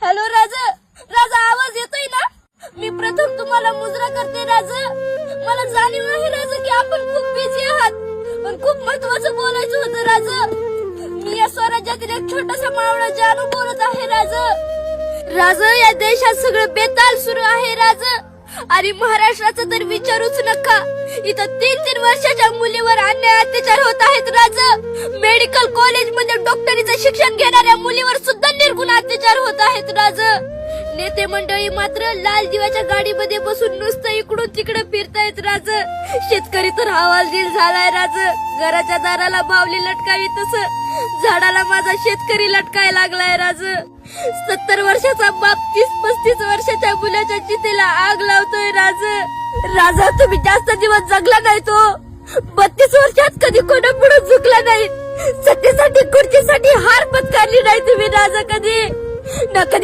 Hello राजा, राजा आवाज येतोय ना? मी प्रथम तुम्हाला मुजरा करते राजा. मला जाणीव आहे राजा की आपण खूप बिझी आहात, पण खूप महत्वाचं बोलायचं होतं राजा. मी या स्वराज्यातील एक छोटासा मावळा जानू बोलत आहे राजा. राजा, या देशात सगळं बेताल सुरू आहे राजा. आणि महाराष्ट्राचं तर विचारूच नका. इथं 3-3 वर्षाच्या मुलीवर अन्याय अत्याचार होत आहेत राजा. मेडिकल कॉलेज मध्ये डॉक्टरीचं शिक्षण घेणाऱ्या मुलीवर सुद्धा निर्गुण अत्याचार होत आहेत राजा. नेते मंडळी मात्र लाल दिव्याच्या गाडीमध्ये बसून नुसतं इकडून तिकडे फिरतायत राजा. शेतकरी तर हवालदिल झालाय राजा. घराच्या दाराला बावली लटकावी तसं झाडाला माझा शेतकरी लटकाय लागलाय राजा. 70 वर्षाचा बाप 30-35 वर्षाच्या मुलाच्या चितेला आग लावतोय राजा. राजा, तुम्ही जास्त दिवस जगला नाही तो. 32 वर्षात कधी कोणापुढे झुकला नाही. सत्तेसाठी खुर्चीसाठी हार पत्करली नाही तुम्ही राजा कधी ना कधी.